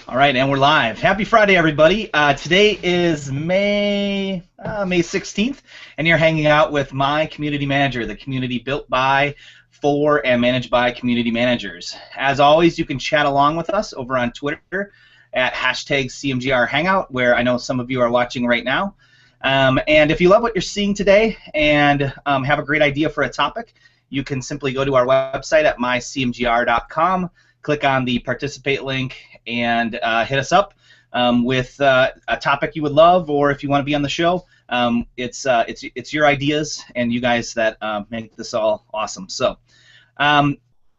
All right, and we're live. Happy Friday, everybody. Today is May 16th, and you're hanging out with my community manager, the community built by, for, and managed by community managers. As always, you can chat along with us over on Twitter at hashtag CMGR Hangout, where I know some of you are watching right now. And if you love what you're seeing today and have a great idea for a topic, you can simply go to our website at mycmgr.com, click on the participate link, and hit us up with a topic you would love, or if you want to be on the show. It's your ideas and you guys that make this all awesome. So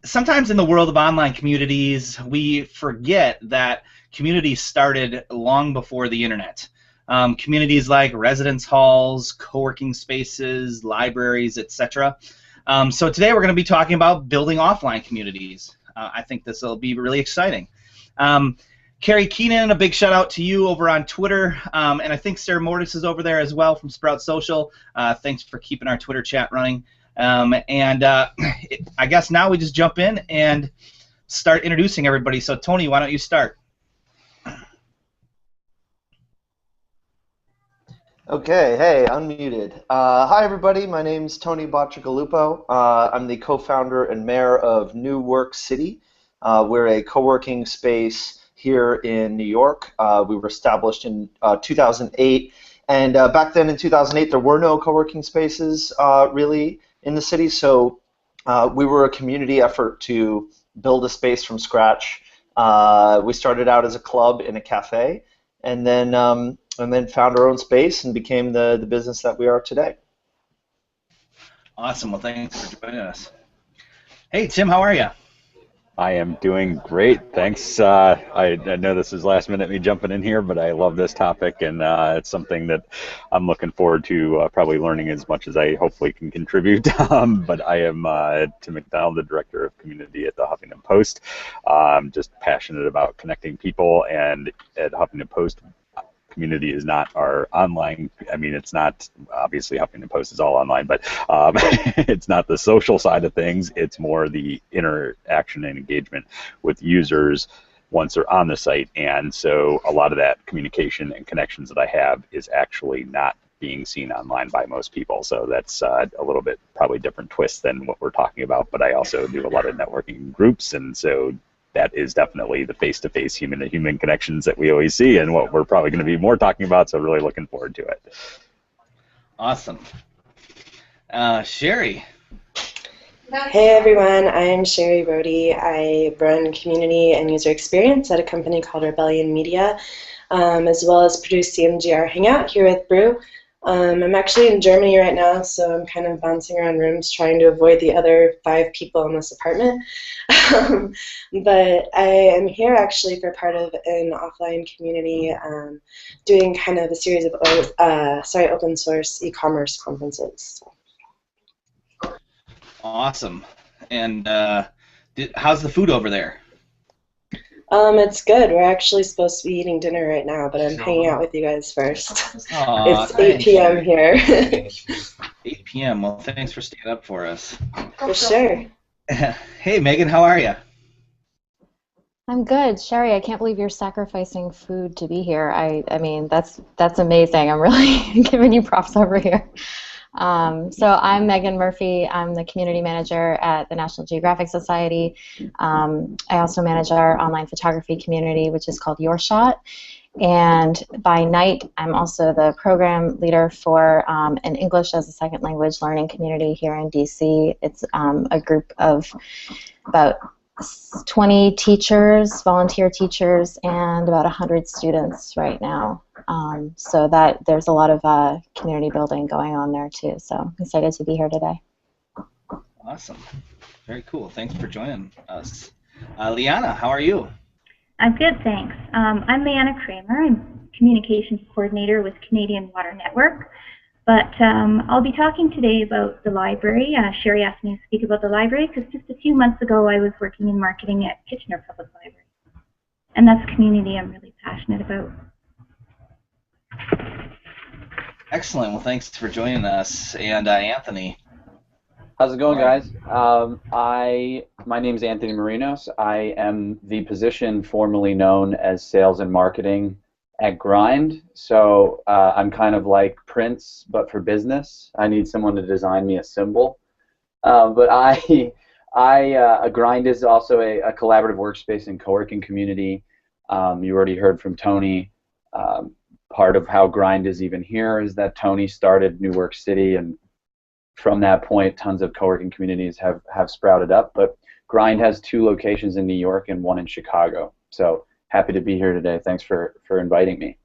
sometimes in the world of online communities, we forget that communities started long before the internet. Communities like residence halls, co-working spaces, libraries, etc. So today we're going to be talking about building offline communities. I think this will be really exciting. Carrie Keenan, a big shout out to you over on Twitter, and I think Sarah Mortis is over there as well from Sprout Social. Thanks for keeping our Twitter chat running. I guess now we just jump in and start introducing everybody. So Tony, why don't you start? Okay, hey, unmuted. Hi, everybody. My name's Tony Bacigalupo. I'm the co-founder and mayor of New Work City. We're a co-working space here in New York. We were established in 2008, and back then in 2008, there were no co-working spaces really in the city, so we were a community effort to build a space from scratch. We started out as a club in a cafe, and then found our own space and became the business that we are today. Awesome. Well, thanks for joining us. Hey, Tim, how are you? I am doing great, thanks. I know this is last minute me jumping in here, but I love this topic, and it's something that I'm looking forward to probably learning as much as I hopefully can contribute. But I am Tim McDonald, the director of community at the Huffington Post. I'm just passionate about connecting people, and at Huffington Post, community is not our online. I mean, it's not, obviously Huffington Post is all online, but it's not the social side of things. It's more the interaction and engagement with users once they're on the site. And so a lot of that communication and connections that I have is actually not being seen online by most people. So that's a little bit probably different twist than what we're talking about. But I also do a lot of networking groups, and so that is definitely the face-to-face human-to-human connections that we always see, and what we're probably going to be more talking about, so really looking forward to it. Awesome. Sherry. Hey everyone, I'm Sherry Brody. I run community and user experience at a company called Rebellion Media, as well as produce CMGR Hangout here with Brew. I'm actually in Germany right now, so I'm kind of bouncing around rooms trying to avoid the other 5 people in this apartment. But I am here actually for part of an offline community doing kind of a series of open source e-commerce conferences. Awesome. And how's the food over there? It's good. We're actually supposed to be eating dinner right now, but I'm hanging out with you guys first. Aww, it's 8 p.m. here. 8 p.m. Well, thanks for staying up for us. For sure. Hey, Megan, how are you? I'm good. Sherry, I can't believe you're sacrificing food to be here. I mean, that's amazing. I'm really giving you props over here. So I'm Megan Murphy. I'm the community manager at the National Geographic Society. I also manage our online photography community, which is called Your Shot. And by night, I'm also the program leader for an English as a second language learning community here in DC. It's a group of about 20 teachers, volunteer teachers, and about 100 students right now. So that there's a lot of community building going on there too. So I'm excited to be here today. Awesome. Very cool. Thanks for joining us. Liana, how are you? I'm good, thanks. I'm Liana Kramer. I'm Communications Coordinator with Canadian Water Network. But I'll be talking today about the library. Sherry asked me to speak about the library because just a few months ago I was working in marketing at Kitchener Public Library. And that's a community I'm really passionate about. Excellent. Well, thanks for joining us. And Anthony. How's it going, guys? My name's Anthony Marinos. I am the position formerly known as Sales and Marketing at Grind. So I'm kind of like Prince, but for business. I need someone to design me a symbol. But Grind is also a collaborative workspace and co-working community. You already heard from Tony. Part of how Grind is even here is that Tony started New Work City, and from that point, tons of co-working communities have sprouted up. But Grind has 2 locations in New York and 1 in Chicago. So happy to be here today. Thanks for inviting me.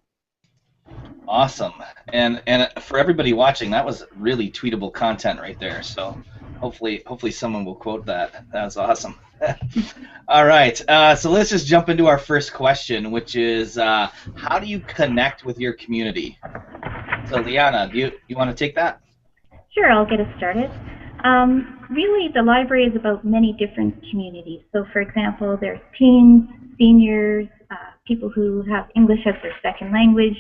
Awesome. And for everybody watching, that was really tweetable content right there. So hopefully someone will quote that. That's awesome. All right. So let's just jump into our first question, which is how do you connect with your community? So Liana, do you want to take that? Sure, I'll get us started. Really, the library is about many different communities. So, for example, there's teens, seniors, people who have English as their second language,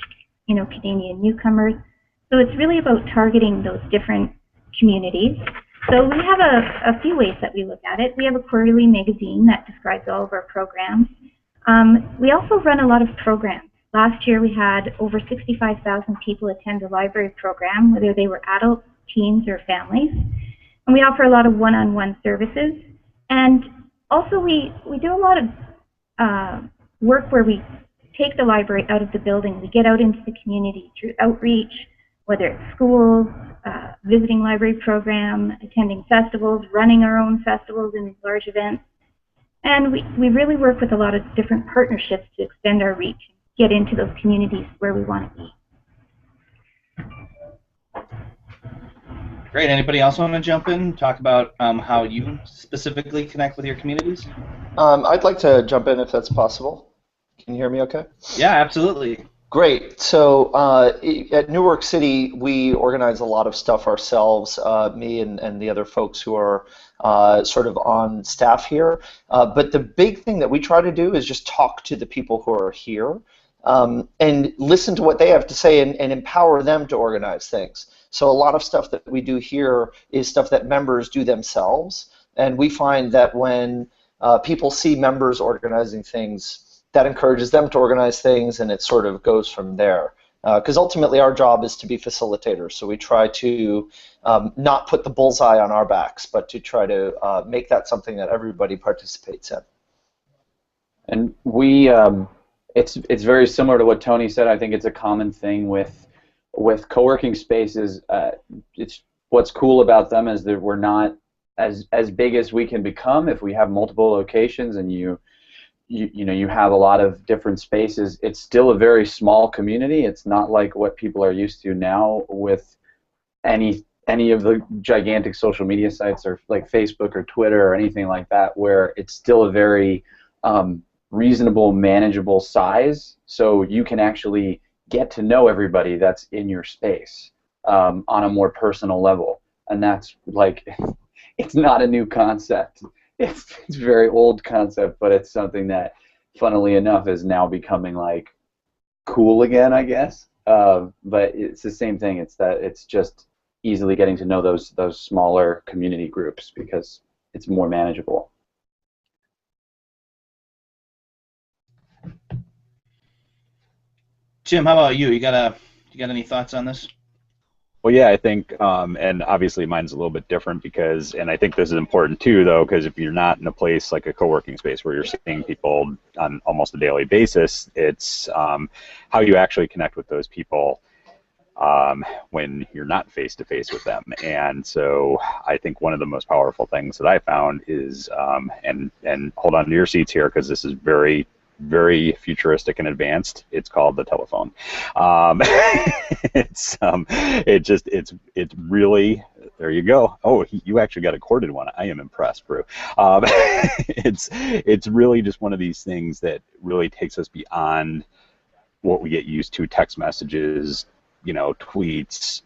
Canadian newcomers. So it's really about targeting those different communities. So we have a few ways that we look at it. We have a quarterly magazine that describes all of our programs. We also run a lot of programs. Last year we had over 65,000 people attend the library program, whether they were adults, teens, or families. And we offer a lot of one-on-one services. And also we do a lot of work where we take the library out of the building. We get out into the community through outreach, whether it's schools, visiting library program, attending festivals, running our own festivals and large events. And we really work with a lot of different partnerships to extend our reach, get into those communities where we want to be. Great. Anybody else want to jump in, talk about how you specifically connect with your communities? I'd like to jump in if that's possible. Can you hear me okay? Yeah, absolutely. Great. So at Newark City, we organize a lot of stuff ourselves, me and the other folks who are sort of on staff here. But the big thing that we try to do is just talk to the people who are here and listen to what they have to say and empower them to organize things. So a lot of stuff that we do here is stuff that members do themselves. And we find that when people see members organizing things, that encourages them to organize things, and it sort of goes from there. Because ultimately our job is to be facilitators, so we try to not put the bullseye on our backs, but to try to make that something that everybody participates in. And we, it's very similar to what Tony said. I think it's a common thing with co-working spaces. It's what's cool about them is that we're not as big as we can become if we have multiple locations and you have a lot of different spaces. It's still a very small community. It's not like what people are used to now with any of the gigantic social media sites or like Facebook or Twitter or anything like that, where it's still a very reasonable, manageable size. So you can actually get to know everybody that's in your space on a more personal level. And that's like, it's not a new concept. It's a very old concept, but it's something that, funnily enough, is now becoming like cool again, I guess. But it's the same thing. It's just easily getting to know those smaller community groups because it's more manageable. Jim, how about you? You got any thoughts on this? Well, yeah, I think, and obviously mine's a little bit different because, and I think this is important too, though, because if you're not in a place like a co-working space where you're seeing people on almost a daily basis, it's how you actually connect with those people when you're not face-to-face with them. And so I think one of the most powerful things that I found is, and hold on to your seats here because this is very futuristic and advanced. It's called the telephone. It's really, there you go. Oh, you actually got a corded one. I am impressed, Brew. It's really just one of these things that really takes us beyond what we get used to: text messages, tweets,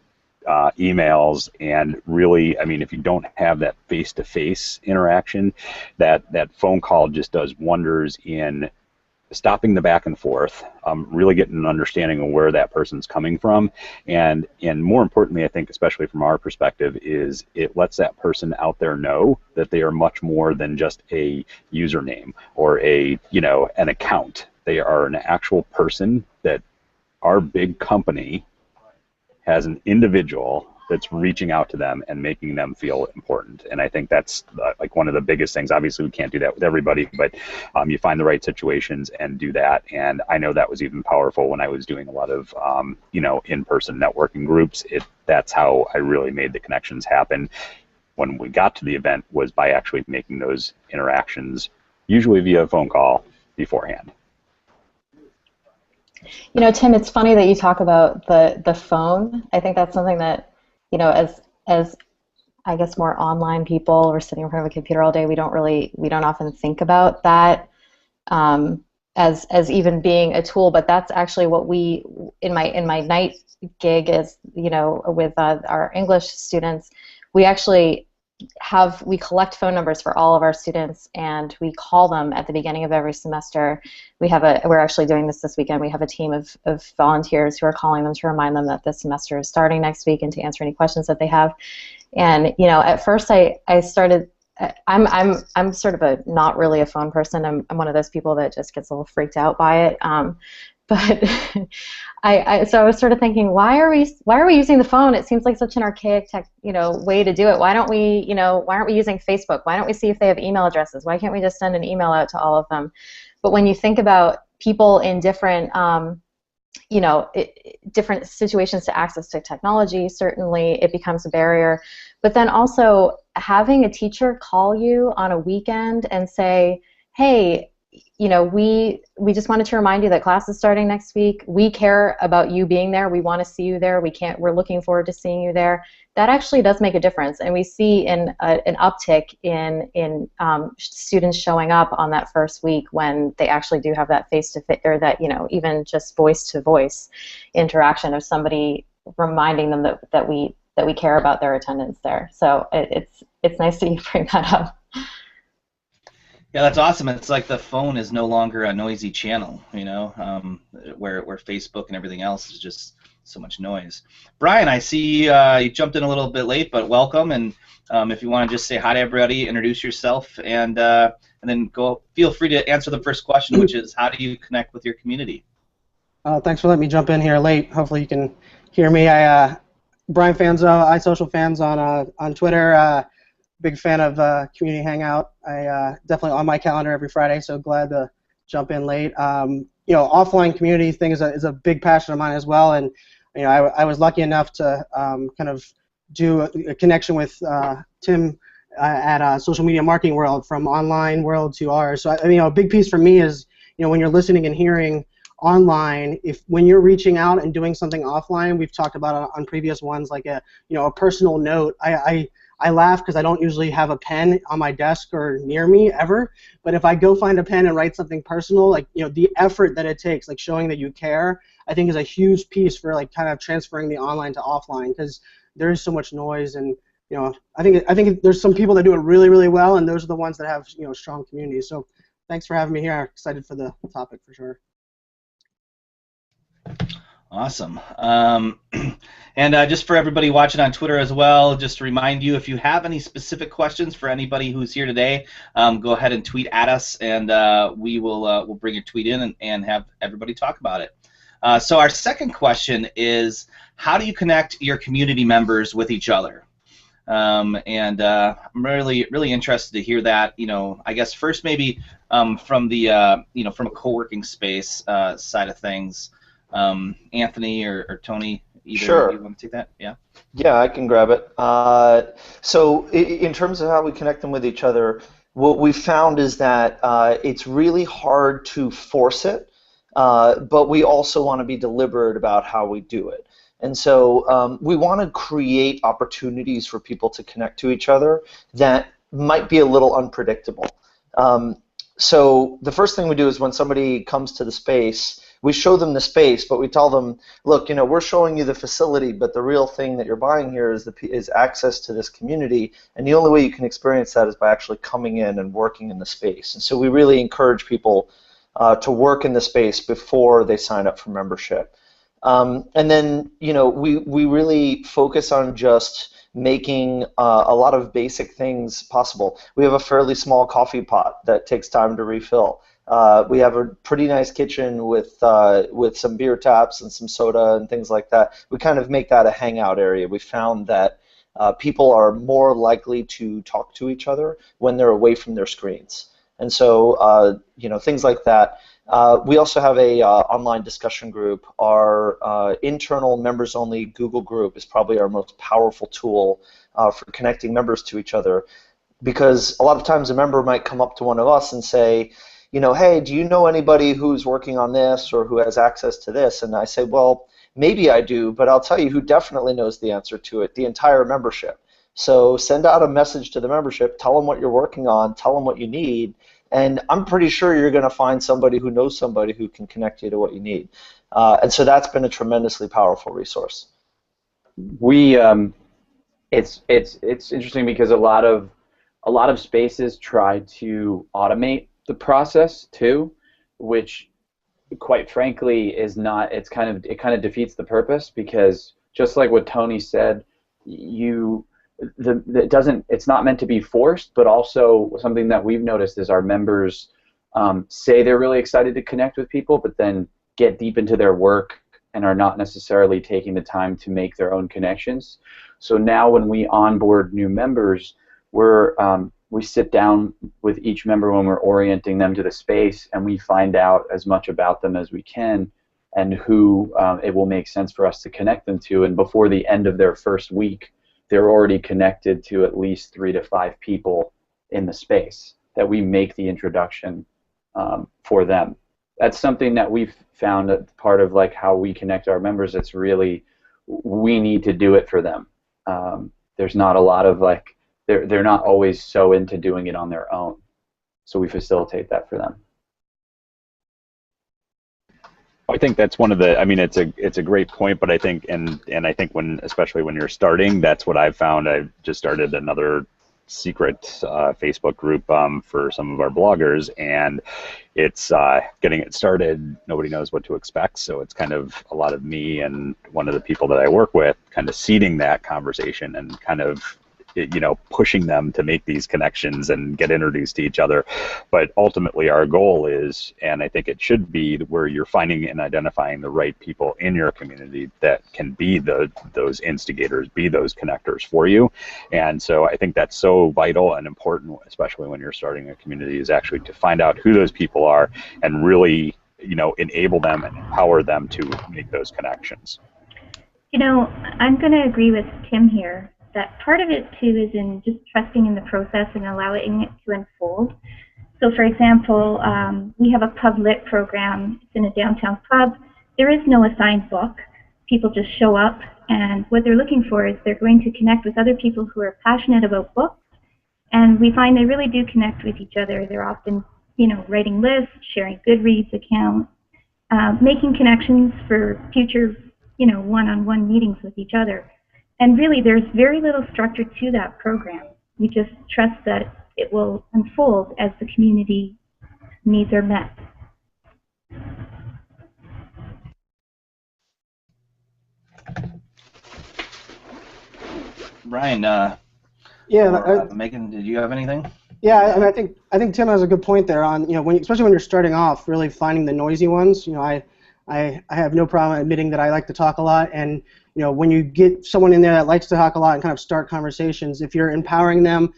emails, and really, I mean, if you don't have that face-to-face interaction, that phone call just does wonders in stopping the back and forth, really getting an understanding of where that person's coming from, and more importantly, I think, especially from our perspective, is it lets that person out there know that they are much more than just a username or a, you know, an account. They are an actual person, that our big company has an individual that's reaching out to them and making them feel important. And I think that's like one of the biggest things. Obviously, we can't do that with everybody, but you find the right situations and do that. And I know that was even powerful when I was doing a lot of, you know, in-person networking groups. That's how I really made the connections happen when we got to the event, was by actually making those interactions, usually via phone call, beforehand. You know, Tim, it's funny that you talk about the phone. I think that's something that, you know, as I guess more online people, we're sitting in front of a computer all day. We don't often think about that as even being a tool. But that's actually what we in my night gig is, you know, with our English students, we actually we collect phone numbers for all of our students, and we call them at the beginning of every semester. We're actually doing this weekend. We have a team of volunteers who are calling them to remind them that this semester is starting next week and to answer any questions that they have. And, you know, at first I started, I'm sort of not really a phone person. I'm one of those people that just gets a little freaked out by it. But so I was sort of thinking, why are we using the phone? It seems like such an archaic way to do it. Why aren't we using Facebook? Why don't we see if they have email addresses? Why can't we just send an email out to all of them? But when you think about people in different different situations to access to technology, certainly it becomes a barrier. But then also having a teacher call you on a weekend and say, hey, you know, we just wanted to remind you that class is starting next week. We care about you being there. We want to see you there. We're looking forward to seeing you there. That actually does make a difference, and we see an uptick in students showing up on that first week when they actually do have that face-to-face, or that, you know, even just voice-to-voice interaction of somebody reminding them that we care about their attendance there. So it's nice that you bring that up. Yeah, that's awesome. It's like the phone is no longer a noisy channel, you know, where Facebook and everything else is just so much noise. Brian, I see you jumped in a little bit late, but welcome. And if you want to just say hi to everybody, introduce yourself, and then feel free to answer the first question, which is, how do you connect with your community? Thanks for letting me jump in here late. Hopefully you can hear me. Brian Fanzo, iSocial Fans on Twitter. Big fan of Community Hangout. I definitely on my calendar every Friday, so glad to jump in late. You know, offline community thing is a big passion of mine as well, and you know, I was lucky enough to kind of do a connection with Tim at Social Media Marketing World, from online world to ours. So you know, a big piece for me is, you know, when you're listening and hearing online, when you're reaching out and doing something offline, we've talked about on previous ones, like a personal note. I laugh because I don't usually have a pen on my desk or near me ever, but if I go find a pen and write something personal, like, you know, the effort that it takes, like showing that you care, I think is a huge piece for like kind of transferring the online to offline, because there is so much noise. And you know, I think there's some people that do it really, really well, and those are the ones that have, you know, strong communities. So thanks for having me here. I'm excited for the topic for sure. Awesome. And just for everybody watching on Twitter as well, just to remind you, if you have any specific questions for anybody who's here today, go ahead and tweet at us, and we'll bring your tweet in and have everybody talk about it. So our second question is, how do you connect your community members with each other? I'm really interested to hear that. You know, I guess first maybe from the from a co-working space side of things. Anthony or Tony, either Sure. of you want to take that? Yeah. Yeah, I can grab it. So in terms of how we connect them with each other, what we found is that it's really hard to force it, but we also want to be deliberate about how we do it. And so we want to create opportunities for people to connect to each other that might be a little unpredictable. So the first thing we do is, when somebody comes to the space, we show them the space, but we tell them, look, you know, we're showing you the facility, but the real thing that you're buying here is access to this community, and the only way you can experience that is by actually coming in and working in the space. And so we really encourage people to work in the space before they sign up for membership. And then, we really focus on just making a lot of basic things possible. We have a fairly small coffee pot that takes time to refill. We have a pretty nice kitchen with some beer taps and some soda and things like that. We kind of make that a hangout area. We found that people are more likely to talk to each other when they're away from their screens. And so, things like that. We also have a online discussion group. Our internal members-only Google group is probably our most powerful tool for connecting members to each other, because a lot of times a member might come up to one of us and say, hey, do you know anybody who's working on this or who has access to this? And I say, well, maybe I do, but I'll tell you who definitely knows the answer to it: the entire membership. So send out a message to the membership, tell them what you're working on, tell them what you need, and I'm pretty sure you're going to find somebody who knows somebody who can connect you to what you need. And so that's been a tremendously powerful resource. It's interesting because a lot of spaces try to automate the process too, which quite frankly is not. It kind of defeats the purpose, because just like what Tony said, it's not meant to be forced, but also something that we've noticed is our members say they're really excited to connect with people, but then get deep into their work and are not necessarily taking the time to make their own connections. So now when we onboard new members, we sit down with each member when we're orienting them to the space, and we find out as much about them as we can and who it will make sense for us to connect them to. And before the end of their first week, they're already connected to at least 3 to 5 people in the space that we make the introduction for them. That's something that we've found that part of like how we connect our members. It's really, we need to do it for them. There's not a lot of like, they're not always so into doing it on their own, so we facilitate that for them. I think that's one of the. I mean, it's a great point, but I think and I think especially when you're starting, that's what I've found. I've just started another secret Facebook group for some of our bloggers, and it's getting it started. Nobody knows what to expect, so it's kind of a lot of me and one of the people that I work with kind of seeding that conversation and kind of pushing them to make these connections and get introduced to each other. But ultimately our goal is, and I think it should be, where you're finding and identifying the right people in your community that can be those instigators, be those connectors for you. And so I think that's so vital and important, especially when you're starting a community, is actually to find out who those people are and really enable them and empower them to make those connections. I'm going to agree with Tim here, that part of it too is in just trusting in the process and allowing it to unfold. So for example, we have a pub lit program. It's in a downtown pub. There is no assigned book. People just show up, and what they're looking for is they're going to connect with other people who are passionate about books, and we find they really do connect with each other. They're often writing lists, sharing Goodreads accounts, making connections for future one-on-one meetings with each other. And really, there's very little structure to that program. We just trust that it will unfold as the community needs are met. Ryan, Megan, did you have anything? Yeah, and I think Tim has a good point there on especially when you're starting off, really finding the noisy ones. I have no problem admitting that I like to talk a lot, and when you get someone in there that likes to talk a lot and kind of start conversations, if you're empowering them,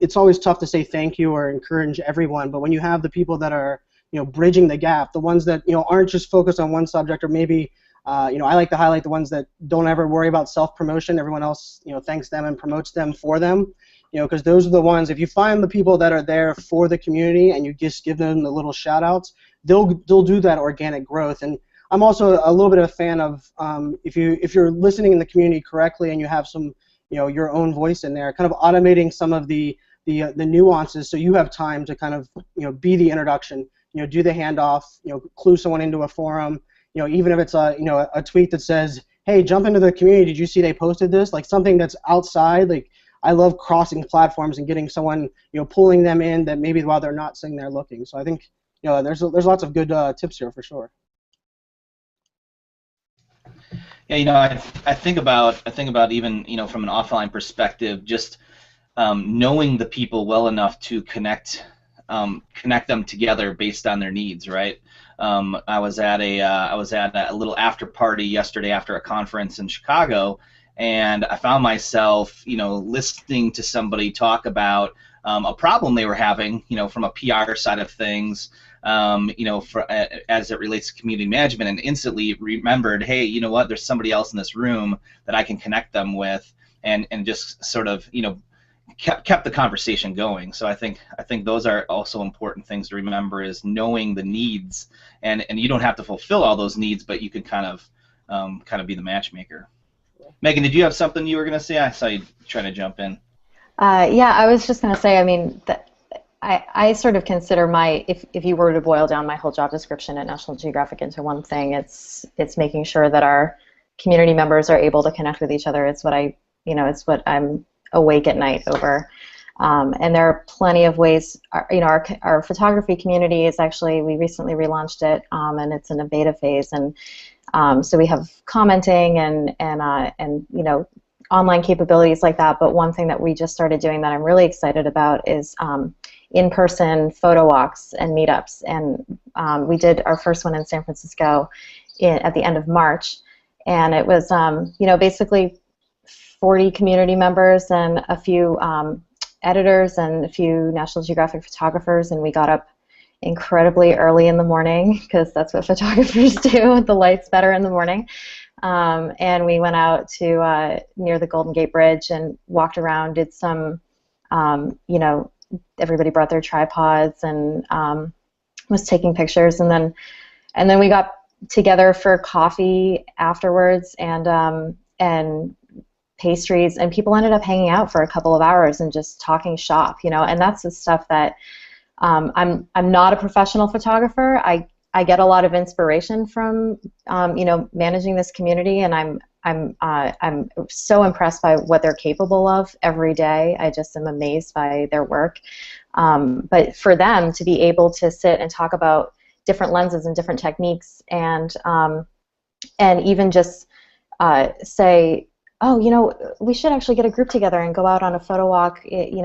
it's always tough to say thank you or encourage everyone, but when you have the people that are bridging the gap, the ones that aren't just focused on one subject, or maybe I like to highlight the ones that don't ever worry about self-promotion. Everyone else thanks them and promotes them for them, because those are the ones. If you find the people that are there for the community and you just give them the little shout-outs, they'll do that organic growth. And I'm also a little bit of a fan of if you're listening in the community correctly and you have some your own voice in there, kind of automating some of the nuances, so you have time to kind of be the introduction, do the handoff, clue someone into a forum, even if it's a tweet that says, hey, jump into the community, did you see they posted this? Like something that's outside. Like, I love crossing platforms and getting someone pulling them in that maybe while they're not sitting there looking. So I think there's lots of good tips here for sure. Yeah, I think about even from an offline perspective, just knowing the people well enough to connect them together based on their needs, right? I was at a little after party yesterday after a conference in Chicago, and I found myself, listening to somebody talk about a problem they were having, from a PR side of things, as it relates to community management, and instantly remembered, hey, you know what? There's somebody else in this room that I can connect them with, and just sort of, kept the conversation going. So I think those are also important things to remember, is knowing the needs, and you don't have to fulfill all those needs, but you can kind of be the matchmaker. Megan, did you have something you were going to say? I saw you trying to jump in. Yeah, I was just going to say, I mean, I sort of consider if you were to boil down my whole job description at National Geographic into one thing, it's making sure that our community members are able to connect with each other. It's what I'm awake at night over. And there are plenty of ways. Our photography community is actually, we recently relaunched it, and it's in a beta phase, and so we have commenting and online capabilities like that. But one thing that we just started doing that I'm really excited about is in-person photo walks and meetups. And we did our first one in San Francisco at the end of March, and it was basically 40 community members and a few editors and a few National Geographic photographers, and we got up incredibly early in the morning because that's what photographers do. The light's better in the morning. And we went out to near the Golden Gate Bridge and walked around, did some, everybody brought their tripods and was taking pictures, and then we got together for coffee afterwards and pastries, and people ended up hanging out for a couple of hours and just talking shop, and that's the stuff that I'm not a professional photographer. I get a lot of inspiration from managing this community, and I'm so impressed by what they're capable of every day. I just am amazed by their work. But for them to be able to sit and talk about different lenses and different techniques, and even just say, oh, we should actually get a group together and go out on a photo walk, in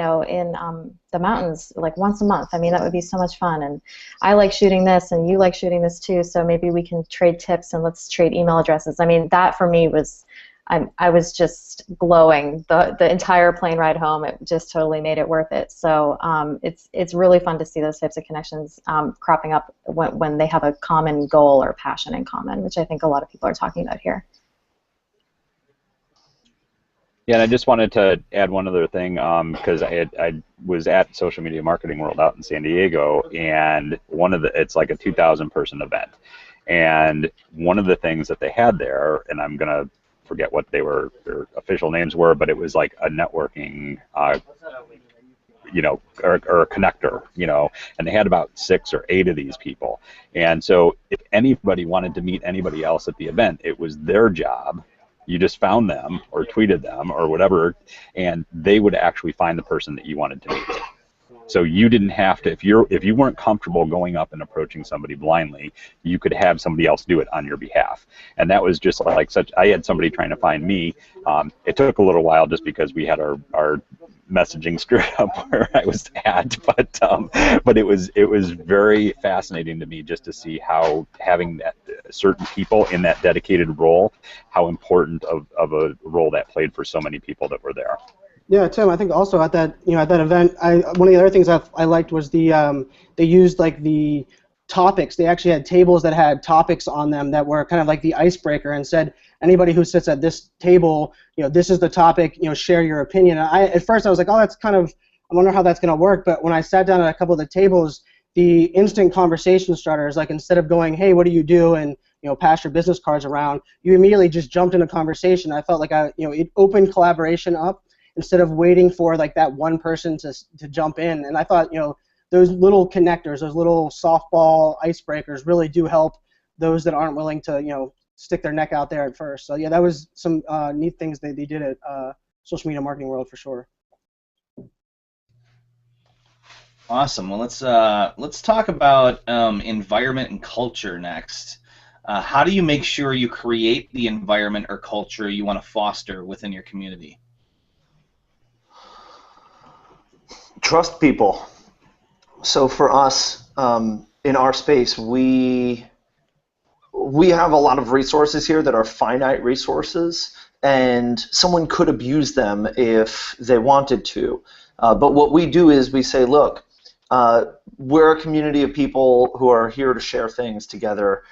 the mountains like once a month. I mean, that would be so much fun. And I like shooting this, and you like shooting this too. So maybe we can trade tips and let's trade email addresses. I mean, that for me was, I was just glowing the entire plane ride home. It just totally made it worth it. So it's really fun to see those types of connections cropping up when they have a common goal or passion in common, which I think a lot of people are talking about here. Yeah, and I just wanted to add one other thing, because I was at Social Media Marketing World out in San Diego, and it's like a 2,000 person event, and one of the things that they had there, and I'm gonna forget what their official names were, but it was like a networking, or a connector, and they had about 6 or 8 of these people, and so if anybody wanted to meet anybody else at the event, it was their job. You just found them or tweeted them or whatever, and they would actually find the person that you wanted to meet. So you didn't have to, if you weren't comfortable going up and approaching somebody blindly, you could have somebody else do it on your behalf. And that was just like I had somebody trying to find me. It took a little while just because we had our messaging screwed up where I was at, but it was very fascinating to me just to see how having that certain people in that dedicated role, how important of a role that played for so many people that were there. Yeah, Tim, I think also at that event, one of the other things I liked was they used like the topics. They actually had tables that had topics on them that were kind of like the icebreaker, and said anybody who sits at this table, this is the topic, share your opinion. At first I was like, oh, that's kind of, I wonder how that's going to work. But when I sat down at a couple of the tables, the instant conversation starters, like instead of going, hey, what do you do, and pass your business cards around, you immediately just jumped into conversation. I felt like it opened collaboration up, instead of waiting for like that one person to jump in. And I thought, those little connectors, those little softball icebreakers really do help those that aren't willing to, stick their neck out there at first. So yeah, that was some neat things they did at Social Media Marketing World for sure. Awesome. Well, let's talk about environment and culture next. How do you make sure you create the environment or culture you want to foster within your community? Trust people. So for us, in our space, we have a lot of resources here that are finite resources, and someone could abuse them if they wanted to. But what we do is we say, look, we're a community of people who are here to share things together.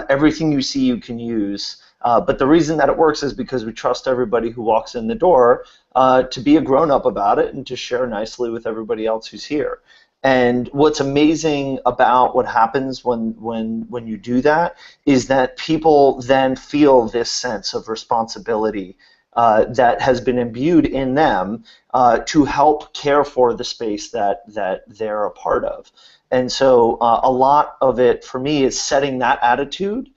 Everything you see you can use. But the reason that it works is because we trust everybody who walks in the door to be a grown-up about it and to share nicely with everybody else who's here. And what's amazing about what happens when you do that is that people then feel this sense of responsibility that has been imbued in them to help care for the space that they're a part of. And so a lot of it for me is setting that attitude,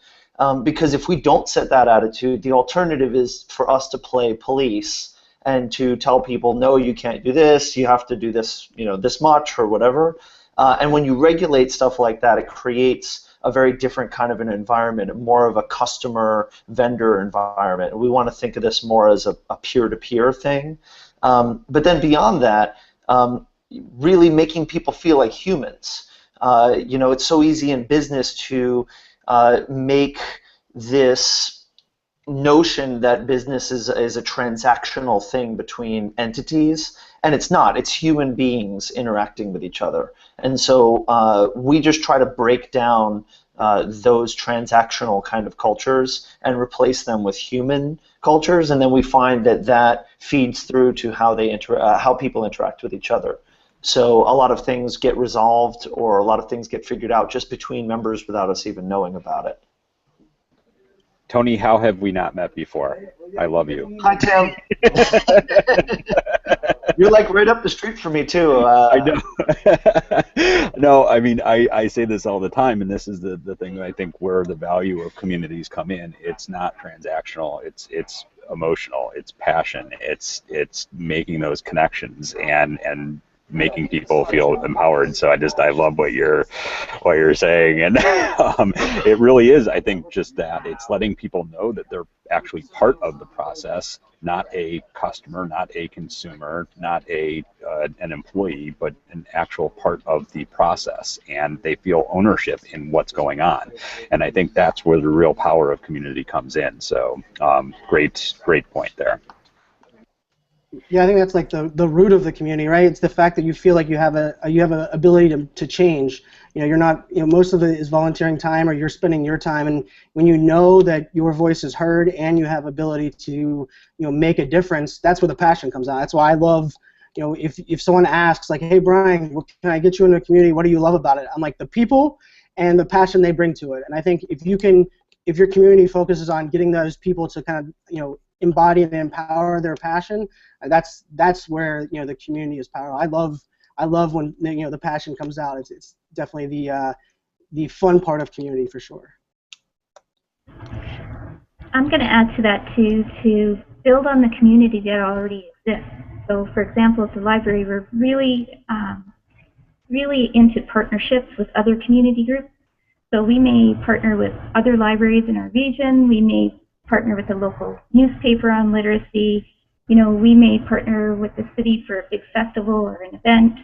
because if we don't set that attitude, the alternative is for us to play police and to tell people, no, you can't do this, you have to do this, this much or whatever. And when you regulate stuff like that, it creates a very different kind of an environment, more of a customer-vendor environment. We want to think of this more as a peer-to-peer thing. But then beyond that, really making people feel like humans. It's so easy in business to make this notion that business is a transactional thing between entities, and it's not. It's human beings interacting with each other. And so we just try to break down those transactional kind of cultures and replace them with human cultures, and then we find that feeds through to how how people interact with each other. So a lot of things get resolved, or a lot of things get figured out just between members without us even knowing about it. Tony, how have we not met before? I love you. Hi, Tim. You're like right up the street from me, too. I know. No, I mean, I say this all the time, and this is the thing I think where the value of communities come in. It's not transactional. It's emotional. It's passion. It's making those connections and making people feel empowered. So I love what you're saying, and it really is. I think just that it's letting people know that they're actually part of the process, not a customer, not a consumer, not an employee, but an actual part of the process, and they feel ownership in what's going on. And I think that's where the real power of community comes in. So great point there. Yeah, I think that's like the root of the community, right? It's the fact that you feel like you have a ability to change. You're not, most of it is volunteering time, or you're spending your time, and when you know that your voice is heard and you have ability to, make a difference, that's where the passion comes out. That's why I love, if someone asks like, hey Brian, can I get you into a community? What do you love about it? I'm like, the people and the passion they bring to it. And I think if your community focuses on getting those people to kind of, embody and empower their passion, that's where the community is powerful. I love when the passion comes out. It's definitely the fun part of community for sure. I'm going to add to that too, to build on the community that already exists. So for example, at the library, we're really into partnerships with other community groups. So we may partner with other libraries in our region. We may partner with a local newspaper on literacy. We may partner with the city for a big festival or an event,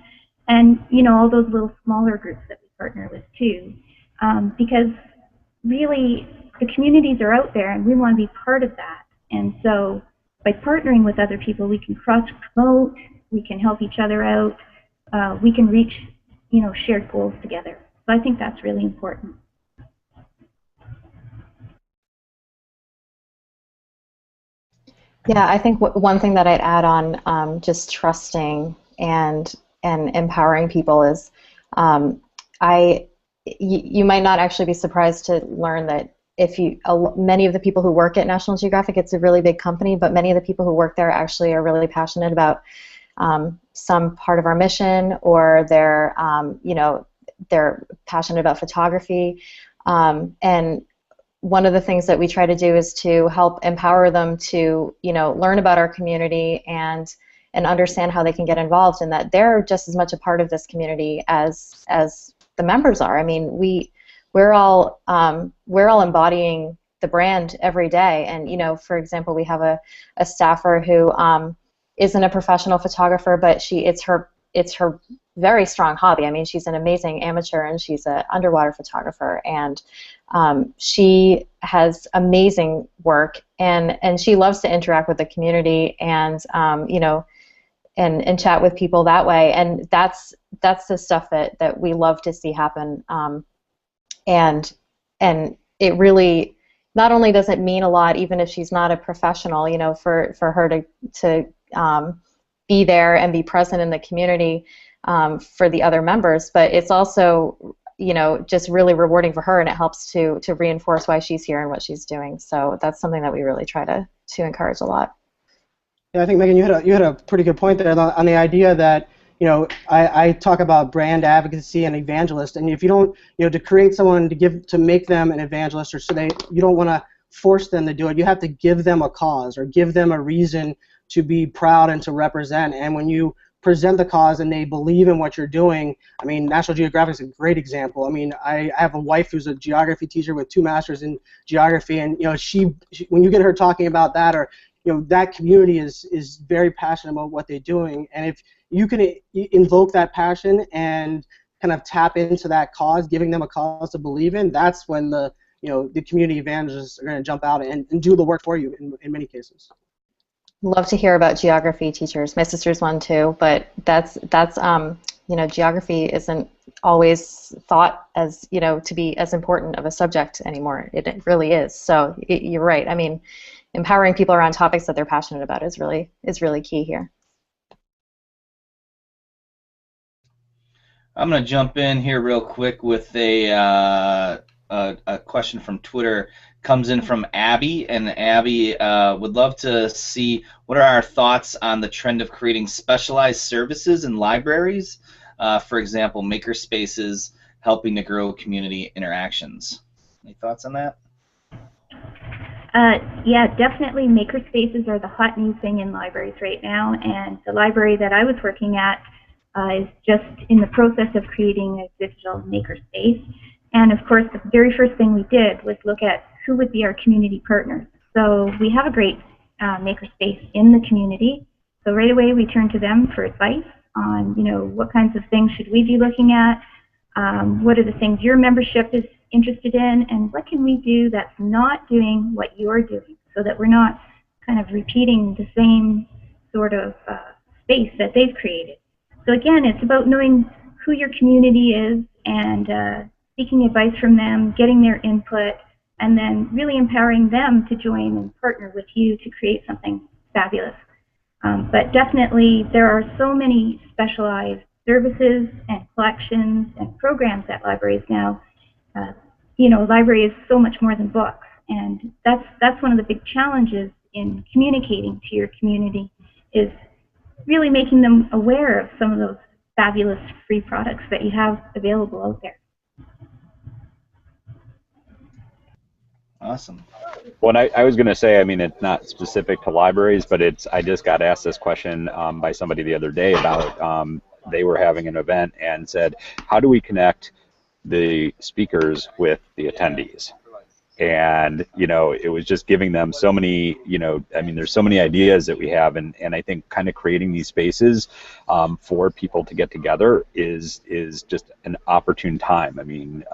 and all those little smaller groups that we partner with too, because really the communities are out there and we want to be part of that. And so by partnering with other people, we can cross-promote, we can help each other out, we can reach shared goals together. So I think that's really important. Yeah, I think one thing that I'd add on just trusting and empowering people is you might not actually be surprised to learn that many of the people who work at National Geographic, it's a really big company, but many of the people who work there actually are really passionate about some part of our mission, or they're passionate about photography, and one of the things that we try to do is to help empower them to, learn about our community and and understand how they can get involved, and that they're just as much a part of this community as the members are. I mean, we're all embodying the brand every day. And you know, for example, we have a staffer who isn't a professional photographer, but it's her very strong hobby. I mean, she's an amazing amateur, and she's an underwater photographer, and she has amazing work, and she loves to interact with the community, and you know, and chat with people that way. And that's the stuff that we love to see happen. And it really, not only does it mean a lot, even if she's not a professional, you know, for her to be there and be present in the community for the other members, but it's also, you know, just really rewarding for her, and it helps to reinforce why she's here and what she's doing. So that's something that we really try to encourage a lot. Yeah, I think, Megan, you had a pretty good point there on the idea that, you know, I talk about brand advocacy and evangelist, and if you don't, you know, to create someone to make them an evangelist, or you don't want to force them to do it. You have to give them a cause or give them a reason to be proud and to represent. And when you present the cause and they believe in what you're doing, I mean, National Geographic is a great example. I mean, I have a wife who's a geography teacher with 2 masters in geography, and you know, she when you get her talking about that, or you know, that community is very passionate about what they're doing, and if you can invoke that passion and kind of tap into that cause, giving them a cause to believe in, that's when the community evangelists are going to jump out and do the work for you in many cases. Love to hear about geography teachers. My sister's one too, but that's you know, geography isn't always thought as, you know, to be as important of a subject anymore. It really is. So you're right. I mean, empowering people around topics that they're passionate about is really key here. I'm going to jump in here real quick with a question from Twitter. Comes in from Abby, and Abby would love to see what are our thoughts on the trend of creating specialized services in libraries, for example, maker spaces helping to grow community interactions. Any thoughts on that? Yeah, definitely maker spaces are the hot new thing in libraries right now, and the library that I was working at is just in the process of creating a digital maker space. And of course, the very first thing we did was look at who would be our community partners. So we have a great maker space in the community. So right away we turned to them for advice on, you know, what kinds of things should we be looking at, what are the things your membership is interested in, and what can we do that's not doing what you're doing, so that we're not kind of repeating the same sort of space that they've created. So again, it's about knowing who your community is and seeking advice from them, getting their input, and then really empowering them to join and partner with you to create something fabulous. But definitely there are so many specialized services and collections and programs at libraries now. You know, a library is so much more than books, and that's one of the big challenges in communicating to your community, is really making them aware of some of those fabulous free products that you have available out there. Awesome. Well, I was going to say, I mean, it's not specific to libraries, but I just got asked this question by somebody the other day about they were having an event and said, how do we connect the speakers with the attendees? And, you know, it was just giving them so many, you know, I mean, there's so many ideas that we have, and I think kind of creating these spaces for people to get together is just an opportune time. I mean,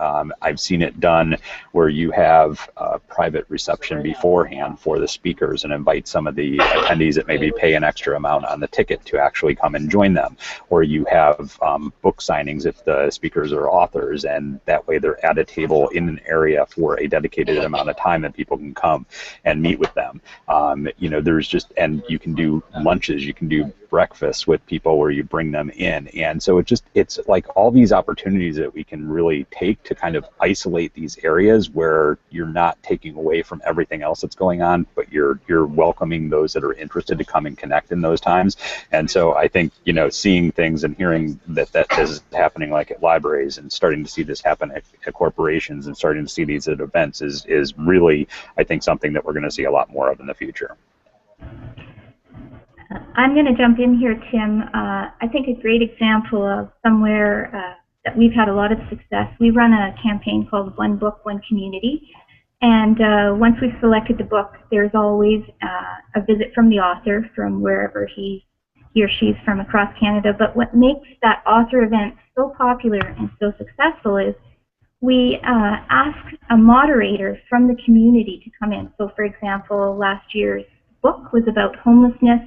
I've seen it done where you have a private reception beforehand for the speakers and invite some of the attendees that maybe pay an extra amount on the ticket to actually come and join them. Or you have book signings if the speakers are authors, and that way they're at a table in an area for a dedicated amount of time that people can come and meet with them. You know, there's just, and you can do lunches, you can do breakfast with people where you bring them in, and so it's like all these opportunities that we can really take to kind of isolate these areas where you're not taking away from everything else that's going on, but you're welcoming those that are interested to come and connect in those times. And so I think, you know, seeing things and hearing that this is happening like at libraries, and starting to see this happen at corporations, and starting to see these at events is really, I think, something that we're going to see a lot more of in the future. I'm going to jump in here, Tim. I think a great example of somewhere that we've had a lot of success, we run a campaign called One Book, One Community. And once we've selected the book, there's always a visit from the author from wherever he or she's from across Canada. But what makes that author event so popular and so successful is we ask a moderator from the community to come in. So for example, last year's book was about homelessness.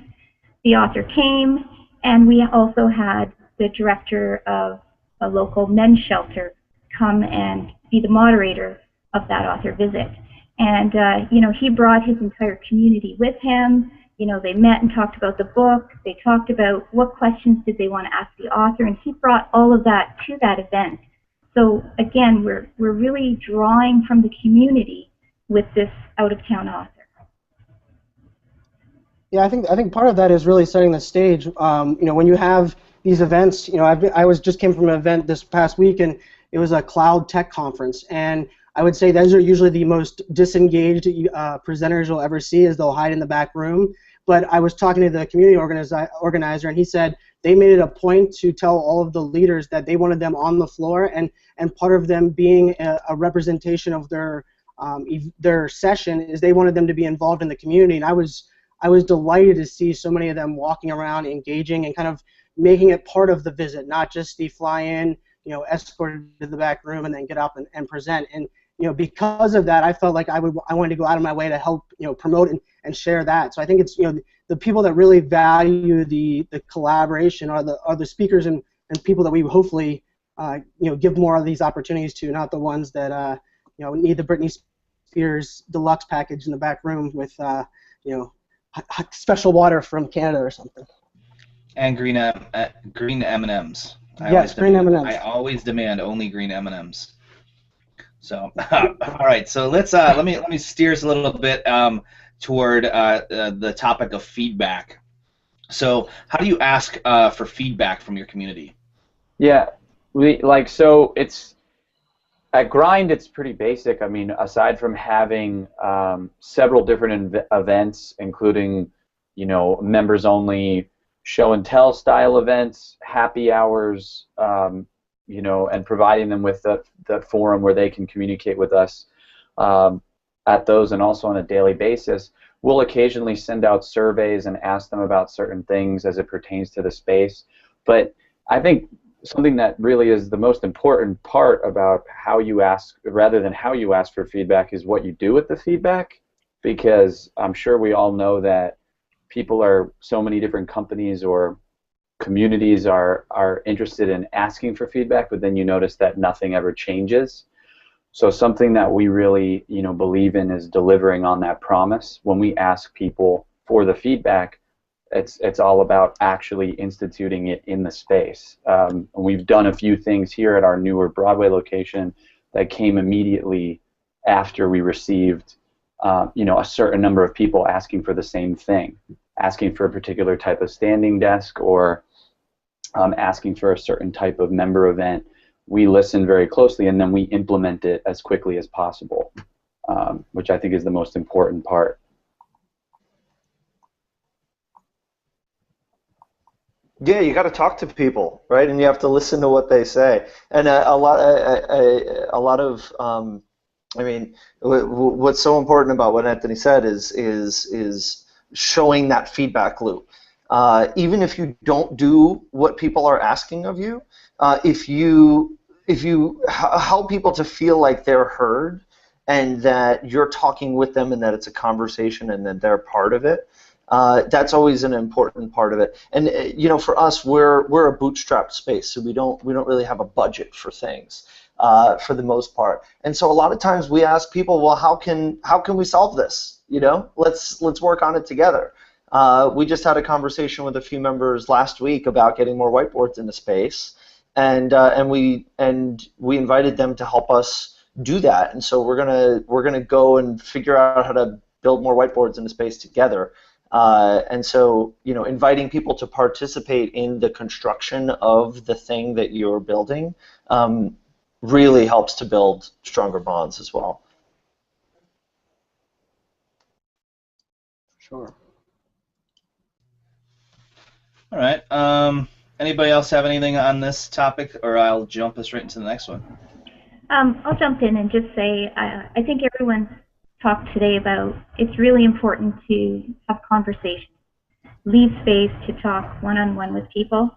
The author came, and we also had the director of a local men's shelter come and be the moderator of that author visit. And you know, he brought his entire community with him. You know, they met and talked about the book. They talked about what questions did they want to ask the author, and he brought all of that to that event. So again, we're really drawing from the community with this out-of-town author. Yeah, I think part of that is really setting the stage. You know, when you have these events, you know, I just came from an event this past week, and it was a cloud tech conference, and I would say those are usually the most disengaged presenters you'll ever see, as they'll hide in the back room. But I was talking to the community organizer, and he said they made it a point to tell all of the leaders that they wanted them on the floor, and part of them being a representation of their session is they wanted them to be involved in the community. And I was delighted to see so many of them walking around, engaging, and kind of making it part of the visit, not just the fly in, you know, escorted to the back room and then get up and present. And you know, because of that, I felt like I wanted to go out of my way to help, you know, promote and share that. So I think it's, you know, the people that really value the collaboration are the speakers and people that we hopefully you know, give more of these opportunities to, not the ones that you know, need the Britney Spears deluxe package in the back room with you know, special water from Canada or something. And green M&Ms. Yes, green M&Ms. I always demand only green M&Ms. So, all right. So let me steer us a little bit toward the topic of feedback. So, how do you ask for feedback from your community? Yeah, so it's at Grind. It's pretty basic. I mean, aside from having several different events, including, you know, members only show and tell style events, happy hours, you know, and providing them with the forum where they can communicate with us at those, and also on a daily basis. We'll occasionally send out surveys and ask them about certain things as it pertains to the space. But I think something that really is the most important part about how you ask, rather than how you ask for feedback, is what you do with the feedback. Because I'm sure we all know that people are, so many different companies or communities are interested in asking for feedback, but then you notice that nothing ever changes. So something that we really, you know, believe in is delivering on that promise. When we ask people for the feedback, it's all about actually instituting it in the space. And we've done a few things here at our newer Broadway location that came immediately after we received you know, a certain number of people asking for the same thing, asking for a particular type of standing desk, or asking for a certain type of member event. We listen very closely, and then we implement it as quickly as possible, which I think is the most important part. Yeah, you got to talk to people, right? And you have to listen to what they say. And a lot of I mean, what's so important about what Anthony said is showing that feedback loop. Even if you don't do what people are asking of you, if you help people to feel like they're heard, and that you're talking with them, and that it's a conversation, and that they're part of it, that's always an important part of it. And you know, for us, we're a bootstrapped space, so we don't really have a budget for things. For the most part, and so a lot of times we ask people, well, how can we solve this? You know, let's work on it together. We just had a conversation with a few members last week about getting more whiteboards in the space, and we invited them to help us do that. And so we're gonna go and figure out how to build more whiteboards in the space together. And so, you know, inviting people to participate in the construction of the thing that you're building really helps to build stronger bonds as well. Sure. All right. Anybody else have anything on this topic, or I'll jump us right into the next one? I'll jump in and just say I think everyone's talked today about it's really important to have conversations, leave space to talk one-on-one with people.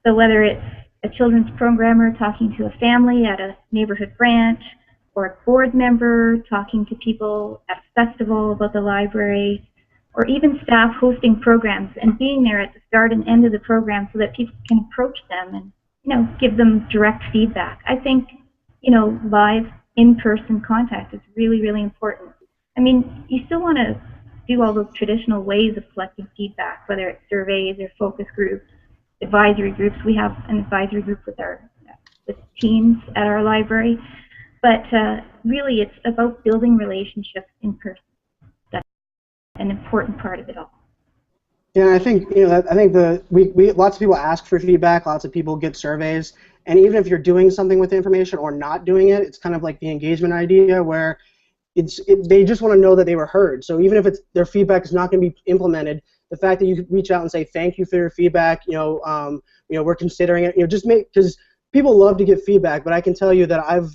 So whether it's a children's programmer talking to a family at a neighborhood branch, or a board member talking to people at a festival about the library, or even staff hosting programs and being there at the start and end of the program so that people can approach them and give them direct feedback. I think live in-person contact is really, really important. I mean, you still want to do all those traditional ways of collecting feedback, whether it's surveys or focus groups, advisory groups. We have an advisory group with teams at our library, but really it's about building relationships in person. That's an important part of it all. Yeah, I think we lots of people ask for feedback, lots of people get surveys, and even if you're doing something with the information or not doing it, it's kind of like the engagement idea where they just want to know that they were heard. So even if their feedback is not going to be implemented, the fact that you reach out and say thank you for your feedback, we're considering it, because people love to get feedback, but I can tell you that I've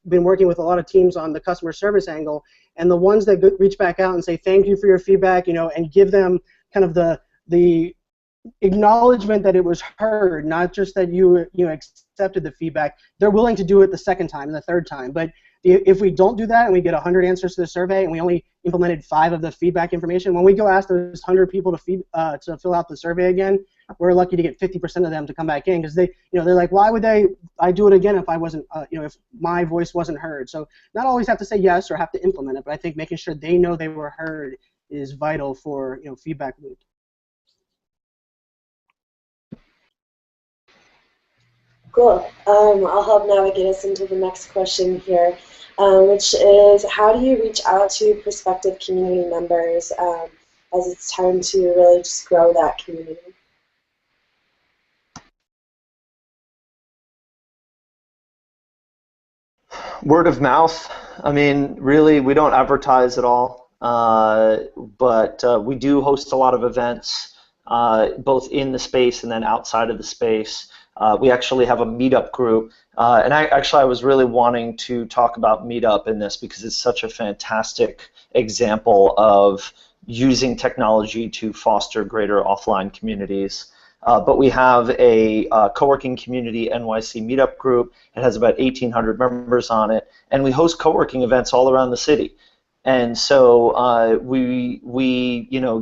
been working with a lot of teams on the customer service angle, and the ones that reach back out and say thank you for your feedback, and give them kind of the acknowledgement that it was heard, not just that you accepted the feedback. They're willing to do it the second time and the third time. But if we don't do that and we get 100 answers to the survey and we only implemented 5 of the feedback information, when we go ask those 100 people to fill out the survey again, we're lucky to get 50% of them to come back in, because they're like, why would I do it again if I wasn't if my voice wasn't heard? So not always have to say yes or have to implement it, but I think making sure they know they were heard is vital for feedback loop. Cool. I'll help navigate us into the next question here, which is how do you reach out to prospective community members as it's time to really just grow that community? Word of mouth. I mean, really, we don't advertise at all, but we do host a lot of events, both in the space and then outside of the space. We actually have a meetup group, and I was really wanting to talk about meetup in this because it's such a fantastic example of using technology to foster greater offline communities. But we have a co-working community NYC meetup group. It has about 1,800 members on it, and we host co-working events all around the city. And so we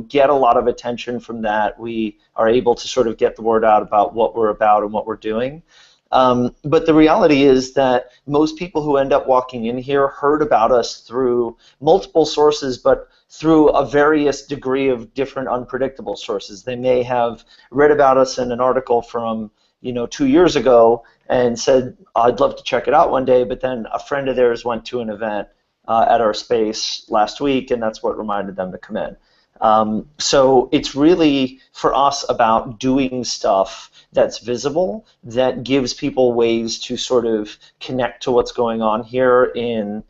get a lot of attention from that. We are able to sort of get the word out about what we're about and what we're doing. But the reality is that most people who end up walking in here heard about us through multiple sources, but through a various degree of different unpredictable sources. They may have read about us in an article from 2 years ago and said, I'd love to check it out one day, but then a friend of theirs went to an event at our space last week, and that's what reminded them to come in. So it's really, for us, about doing stuff that's visible, that gives people ways to sort of connect to what's going on here in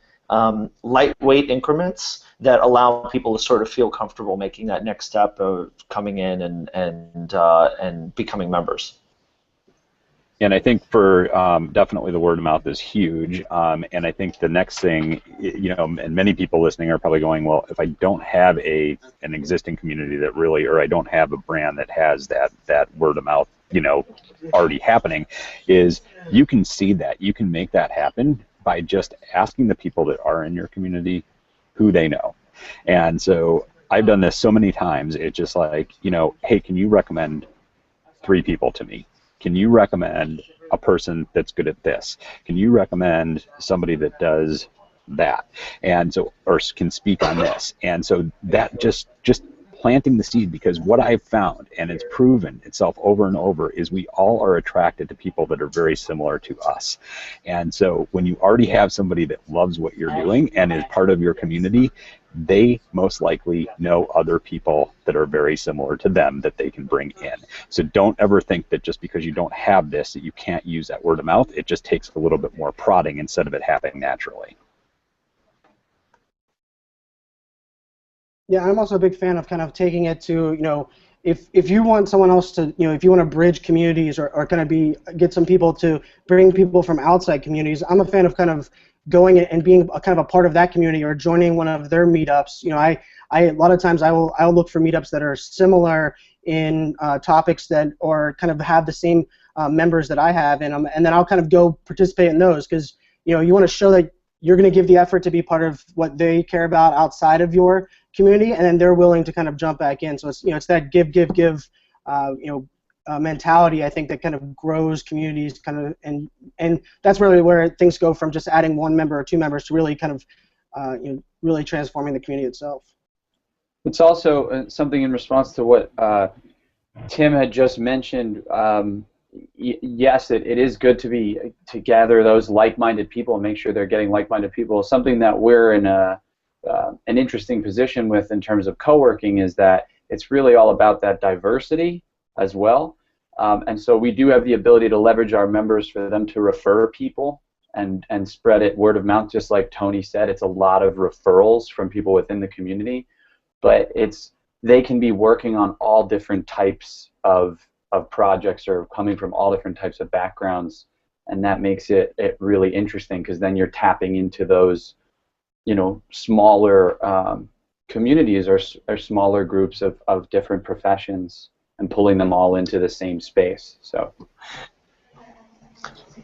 lightweight increments that allow people to sort of feel comfortable making that next step of coming in and becoming members. And I think for definitely the word of mouth is huge. And I think the next thing, and many people listening are probably going, well, if I don't have an existing community that really, or I don't have a brand that has that word of mouth, already happening, is you can see that. You can make that happen by just asking the people that are in your community who they know. And so I've done this so many times. It's just like, hey, can you recommend 3 people to me? Can you recommend a person that's good at this? Can you recommend somebody that does that? And so, or can speak on this? And so that just planting the seed, because what I've found, and it's proven itself over and over, is we all are attracted to people that are very similar to us. And so when you already have somebody that loves what you're doing and is part of your community, they most likely know other people that are very similar to them that they can bring in. So don't ever think that just because you don't have this that you can't use that word of mouth. It just takes a little bit more prodding instead of it happening naturally. Yeah, I'm also a big fan of kind of taking it to, if you want someone else to, if you want to bridge communities or kind of get some people to bring people from outside communities, I'm a fan of kind of going and being kind of a part of that community or joining one of their meetups. I a lot of times I'll look for meetups that are similar in topics that or kind of have the same members that I have, and then I'll kind of go participate in those because you want to show that you're going to give the effort to be part of what they care about outside of your community, and then they're willing to kind of jump back in. So it's that give mentality, I think, that kind of grows communities kind of, and that's really where things go from just adding one member or two members to really kind of really transforming the community itself. It's also something in response to what Tim had just mentioned. Yes, it is good to gather those like-minded people and make sure they're getting like-minded people. Something that we're in an interesting position with in terms of co-working is that it's really all about that diversity as well. And so we do have the ability to leverage our members for them to refer people and spread it word of mouth. Just like Tony said, it's a lot of referrals from people within the community, but they can be working on all different types of projects or coming from all different types of backgrounds, and that makes it really interesting because then you're tapping into those smaller communities or smaller groups of different professions and pulling them all into the same space. So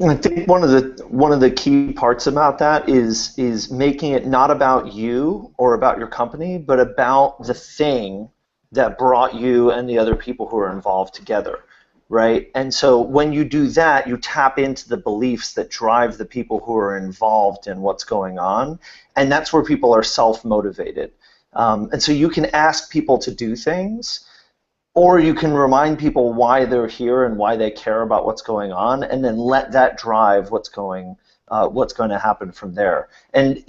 I think one of the key parts about that is making it not about you or about your company, but about the thing that brought you and the other people who are involved together, right? And so when you do that, you tap into the beliefs that drive the people who are involved in what's going on, and that's where people are self-motivated. And so you can ask people to do things, or you can remind people why they're here and why they care about what's going on, and then let that drive what's going to happen from there. And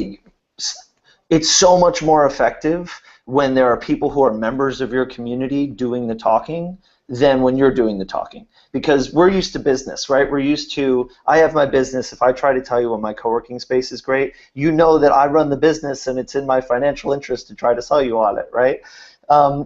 it's so much more effective when there are people who are members of your community doing the talking than when you're doing the talking. Because we're used to business, right? We're used to, I have my business. If I try to tell you when my co-working space is great, you know that I run the business and it's in my financial interest to try to sell you on it, right?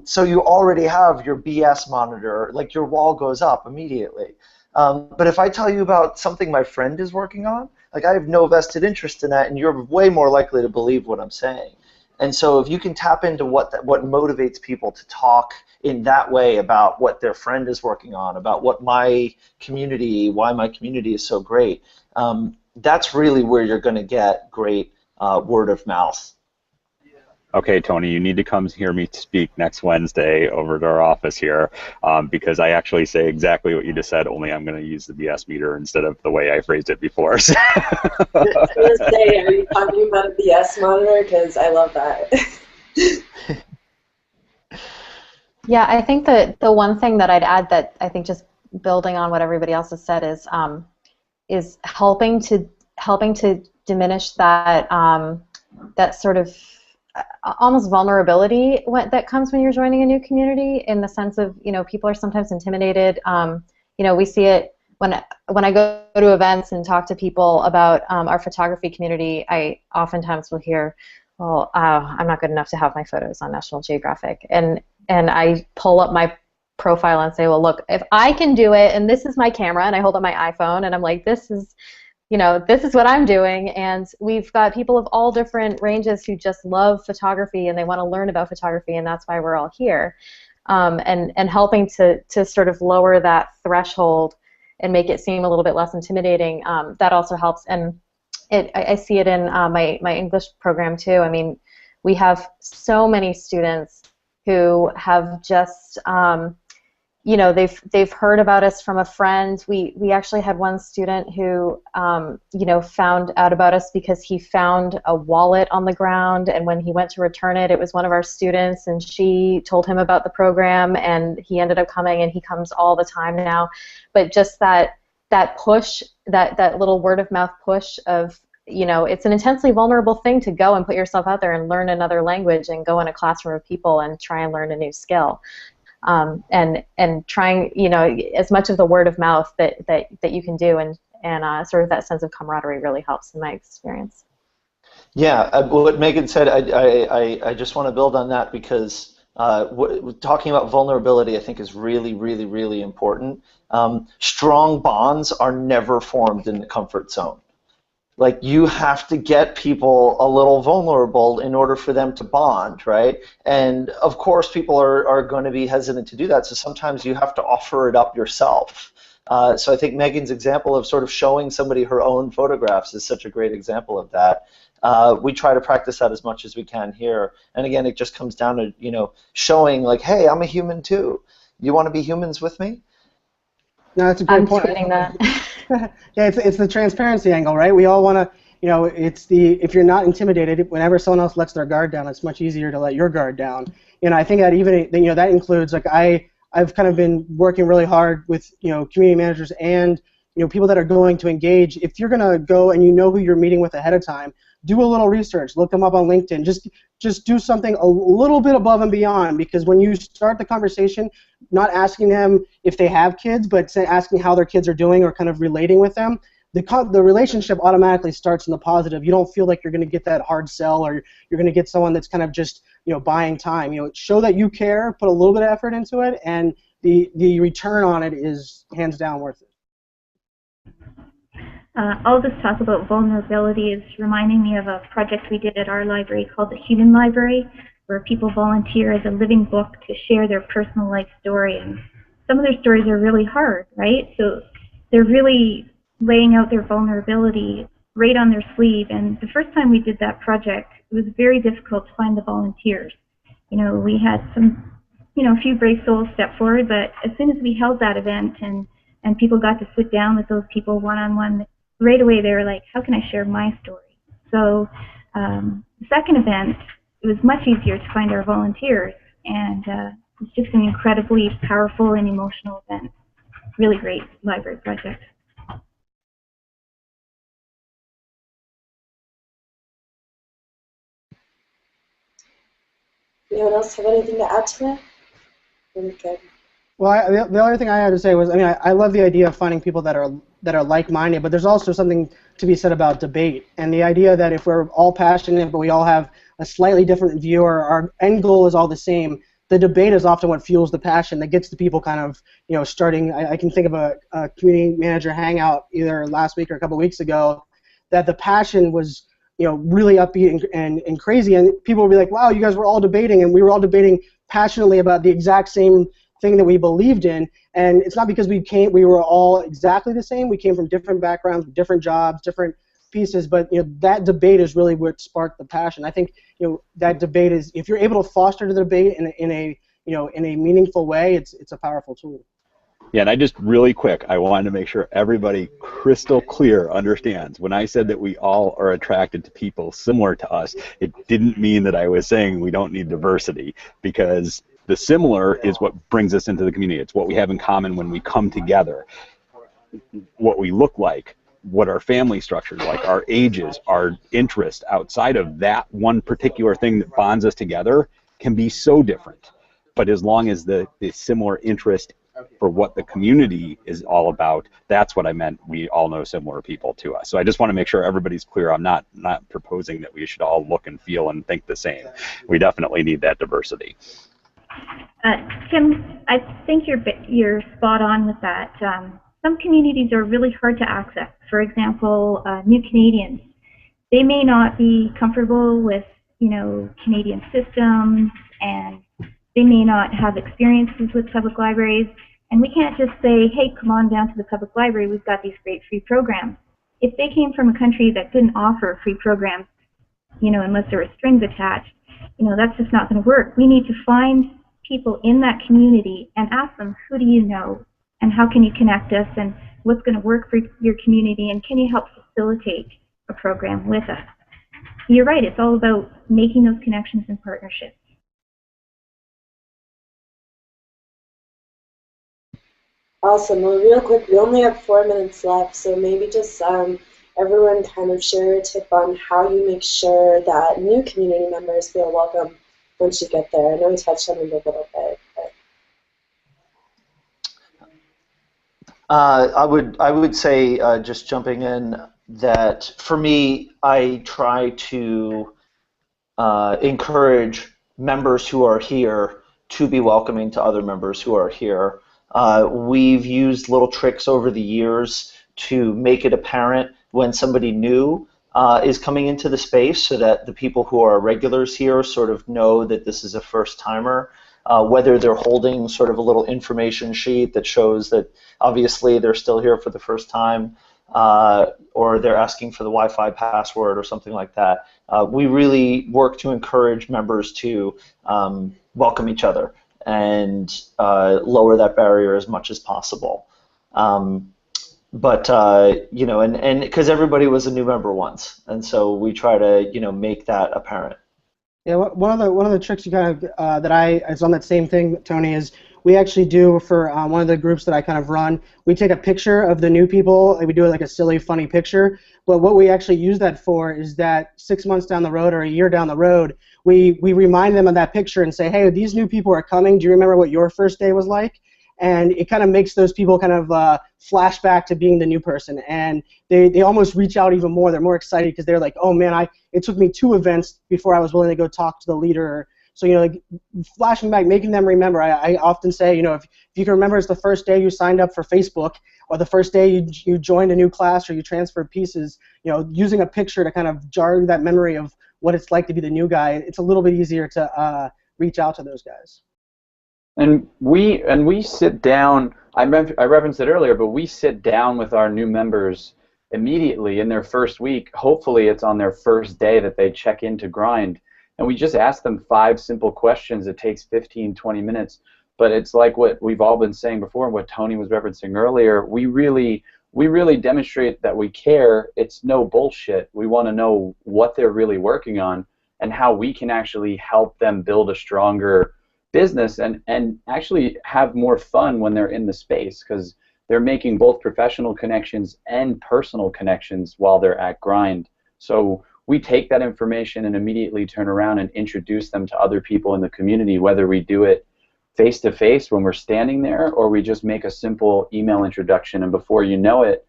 So you already have your BS monitor, like your wall goes up immediately. But if I tell you about something my friend is working on, like I have no vested interest in that, and you're way more likely to believe what I'm saying. And so if you can tap into what motivates people to talk in that way about what their friend is working on, about why my community is so great, that's really where you're going to get great word of mouth. Okay, Tony, you need to come hear me speak next Wednesday over to our office here because I actually say exactly what you just said, only I'm going to use the BS meter instead of the way I phrased it before. I was going to say, are you talking about a BS monitor? Because I love that. Yeah, I think that the one thing that I'd add that I think just building on what everybody else has said is helping to diminish that that sort of almost vulnerability that comes when you're joining a new community, in the sense of, people are sometimes intimidated. We see it when I go to events and talk to people about our photography community. I oftentimes will hear, well, I'm not good enough to have my photos on National Geographic, and I pull up my profile and say, well, look, if I can do it, and this is my camera, and I hold up my iPhone, and I'm like, this is what I'm doing. And we've got people of all different ranges who just love photography and they want to learn about photography, and that's why we're all here. And helping to sort of lower that threshold and make it seem a little bit less intimidating, that also helps. And I see it in my English program too. I mean, we have so many students who have just they've heard about us from a friend. We actually had one student who found out about us because he found a wallet on the ground, and when he went to return it, it was one of our students, and she told him about the program, and he ended up coming, and he comes all the time now. But just that push, that little word of mouth push of, it's an intensely vulnerable thing to go and put yourself out there and learn another language and go in a classroom of people and try and learn a new skill. And trying, as much of the word of mouth that you can do, and sort of that sense of camaraderie really helps in my experience. Yeah, what Megan said, I just want to build on that, because Talking about vulnerability, I think, is really, really, really important. Strong bonds are never formed in the comfort zone. Like, you have to get people a little vulnerable in order for them to bond, right? And of course, people are going to be hesitant to do that. So sometimes you have to offer it up yourself. So I think Megan's example of sort of showing somebody her own photographs is such a great example of that. We try to practice that as much as we can here. And again, it just comes down to, showing like, hey, I'm a human too. You want to be humans with me? No, that's a great I'm point. tweeting that. Yeah, it's the transparency angle, right? We all want to, if you're not intimidated, whenever someone else lets their guard down, it's much easier to let your guard down. I think that even, that includes, like, I've kind of been working really hard with, community managers and, people that are going to engage. If you're going to go and you know who you're meeting with ahead of time, do a little research, look them up on LinkedIn, just do something a little bit above and beyond, because when you start the conversation, not asking them if they have kids, but asking how their kids are doing or kind of relating with them, the relationship automatically starts in the positive. You don't feel like you're going to get that hard sell, or you're going to get someone that's kind of just buying time. Show that you care, put a little bit of effort into it, and the return on it is hands down worth it. All this talk about vulnerability is reminding me of a project we did at our library called the Human Library, where people volunteer as a living book to share their personal life story. And some of their stories are really hard, right? So they're really laying out their vulnerability right on their sleeve. And the first time we did that project, it was very difficult to find the volunteers. We had a few brave souls step forward, but as soon as we held that event and people got to sit down with those people one-on-one, right away they were like, how can I share my story? So the second event, it was much easier to find our volunteers, and it's just an incredibly powerful and emotional event. Really great library project. Anyone else have anything to add to it? Good. Well, the other thing I had to say was, I love the idea of finding people that are like-minded, but there's also something to be said about debate, and the idea that if we're all passionate but we all have a slightly different view, or our end goal is all the same, the debate is often what fuels the passion that gets the people kind of, starting. I can think of a community manager hangout either last week or a couple weeks ago, that the passion was, really upbeat and crazy, and people would be like, wow, you guys were all debating, and we were all debating passionately about the exact same thing that we believed in. And it's not because we were all exactly the same. We came from different backgrounds, different jobs, different pieces, but that debate is really what sparked the passion. I think that debate is, if you're able to foster the debate in a meaningful way, it's a powerful tool. Yeah, and I just really quick, I wanted to make sure everybody crystal clear understands. When I said that we all are attracted to people similar to us, it didn't mean that I was saying we don't need diversity, because the similar is what brings us into the community. It's what we have in common when we come together, what we look like, what our family structure is like, our ages, our interests outside of that one particular thing that bonds us together can be so different. But as long as the similar interest for what the community is all about, that's what I meant. We all know similar people to us. So I just want to make sure everybody's clear. I'm not proposing that we should all look and feel and think the same. We definitely need that diversity. Tim, I think you're spot on with that. Some communities are really hard to access. For example, new Canadians. They may not be comfortable with, Canadian systems, and they may not have experiences with public libraries. And we can't just say, hey, come on down to the public library, we've got these great free programs. If they came from a country that didn't offer free programs, unless there were strings attached, that's just not going to work. We need to find people in that community and ask them, who do you know, and how can you connect us, and what's going to work for your community, and can you help facilitate a program with us? You're right, it's all about making those connections and partnerships. Awesome. Well, real quick, we only have 4 minutes left, so maybe just everyone kind of share a tip on how you make sure that new community members feel welcome once you get there. I know we touched on it a little bit. I would say, just jumping in, that for me, I try to encourage members who are here to be welcoming to other members who are here. We've used little tricks over the years to make it apparent when somebody new is coming into the space, so that the people who are regulars here sort of know that this is a first timer. Whether they're holding sort of a little information sheet that shows that obviously they're still here for the first time, or they're asking for the Wi-Fi password or something like that. We really work to encourage members to welcome each other and lower that barrier as much as possible. But you know, and because everybody was a new member once, and so we try to, you know, make that apparent. Yeah, one of the tricks you kind of is on that same thing, Tony, is we actually do for one of the groups that I kind of run. We take a picture of the new people. We do like a silly, funny picture. But what we actually use that for is that 6 months down the road or a year down the road, we remind them of that picture and say, hey, these new people are coming. Do you remember what your first day was like? And it kind of makes those people kind of flash back to being the new person, and they almost reach out even more. They're more excited because they're like, oh man, it took me 2 events before I was willing to go talk to the leader. So, you know, like flashing back, making them remember. I often say, you know, if you can remember it's the first day you signed up for Facebook, or the first day you joined a new class, or you transferred pieces, you know, using a picture to kind of jar that memory of what it's like to be the new guy, it's a little bit easier to reach out to those guys. And we sit down. I referenced it earlier, but we sit down with our new members immediately in their first week. Hopefully, it's on their first day that they check into Grind, and we just ask them 5 simple questions. It takes 15, 20 minutes, but it's like what we've all been saying before, and what Tony was referencing earlier. We really demonstrate that we care. It's no bullshit. We want to know what they're really working on and how we can actually help them build a stronger business and actually have more fun when they're in the space, because they're making both professional connections and personal connections while they're at Grind. So we take that information and immediately turn around and introduce them to other people in the community, whether we do it face-to-face when we're standing there, or we just make a simple email introduction, and before you know it,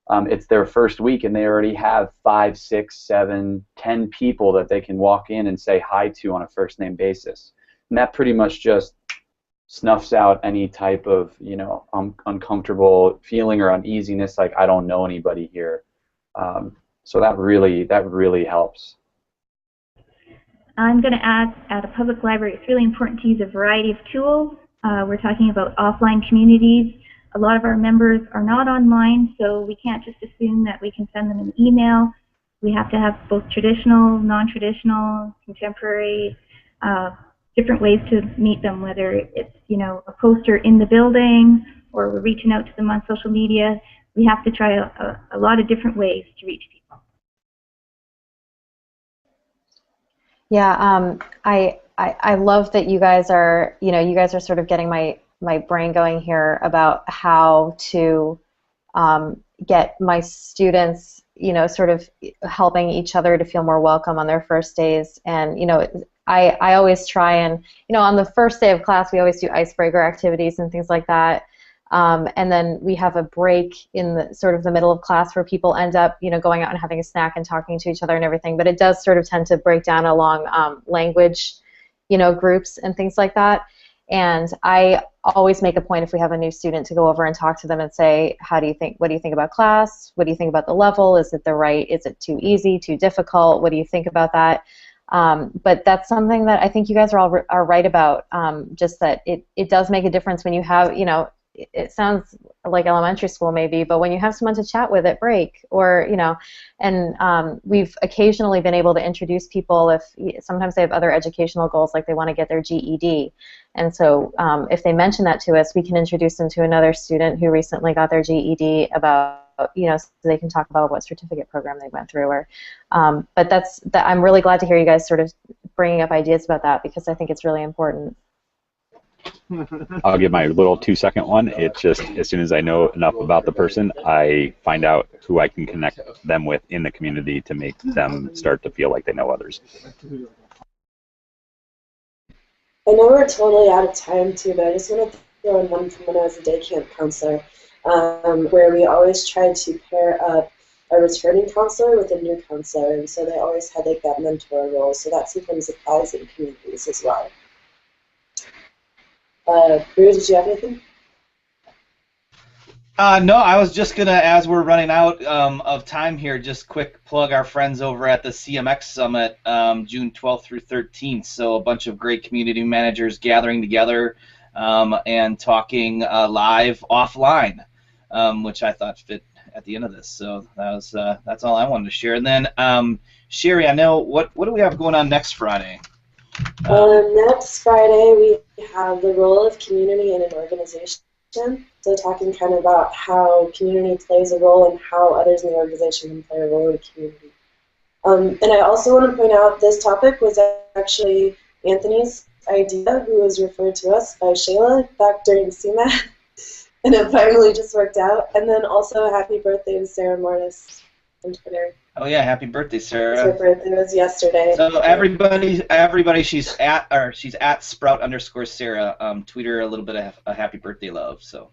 it's their first week and they already have 5, 6, 7, 10 people that they can walk in and say hi to on a first-name basis. And that pretty much just snuffs out any type of, you know, uncomfortable feeling or uneasiness, like I don't know anybody here. So that really helps. I'm going to add, at a public library, it's really important to use a variety of tools. We're talking about offline communities. A lot of our members are not online, so we can't just assume that we can send them an email. We have to have both traditional, non-traditional, contemporary, different ways to meet them, whether it's, you know, a poster in the building or we're reaching out to them on social media. We have to try a lot of different ways to reach people. Yeah, I love that you guys are, you know, you guys are sort of getting my brain going here about how to get my students, you know, sort of helping each other to feel more welcome on their first days. And, you know, I always try and, you know, on the first day of class, we always do icebreaker activities and things like that. And then we have a break in the sort of the middle of class where people end up, you know, going out and having a snack and talking to each other and everything. But it does sort of tend to break down along language, you know, groups and things like that. And I always make a point, if we have a new student, to go over and talk to them and say, what do you think about class? What do you think about the level? Is it is it too easy, too difficult? What do you think about that? But that's something that I think you guys are right about, just that it does make a difference when you have, you know, it sounds like elementary school maybe, but when you have someone to chat with at break, or, you know, and we've occasionally been able to introduce people if sometimes they have other educational goals, like they want to get their GED, and so if they mention that to us, we can introduce them to another student who recently got their GED, about, you know, so they can talk about what certificate program they went through. Or, but I'm really glad to hear you guys sort of bringing up ideas about that, because I think it's really important. I'll give my little 2-second one. It's just, as soon as I know enough about the person, I find out who I can connect them with in the community to make them start to feel like they know others. I know we're totally out of time too, but I just want to throw in one from when I was a day camp counselor, where we always tried to pair up a returning counselor with a new counselor, and so they always had like that mentor role. So that sometimes applies in communities as well. Brew, did you have anything? No, I was just gonna, as we're running out of time here, just quick plug our friends over at the CMX Summit, June 12th through 13th. So a bunch of great community managers gathering together and talking live offline, which I thought fit at the end of this. So that's all I wanted to share. And then Sherry, I know what do we have going on next Friday? Next Friday we have the role of community in an organization. So talking kind of about how community plays a role and how others in the organization can play a role in the community. And I also want to point out this topic was actually Anthony's idea, who was referred to us by Shayla back during CMAT, and it finally just worked out. And then also happy birthday to Sarah Mortis on Twitter. Oh yeah, happy birthday, Sarah. Her birthday was yesterday. So everybody, she's at Sprout_Sarah. Tweet her a little bit of a happy birthday love. So,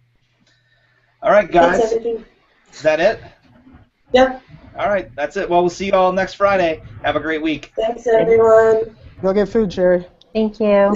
all right, guys. That's everything. Is that it? Yep. All right, that's it. Well, we'll see you all next Friday. Have a great week. Thanks, everyone. Go get food, Sherry. Thank you.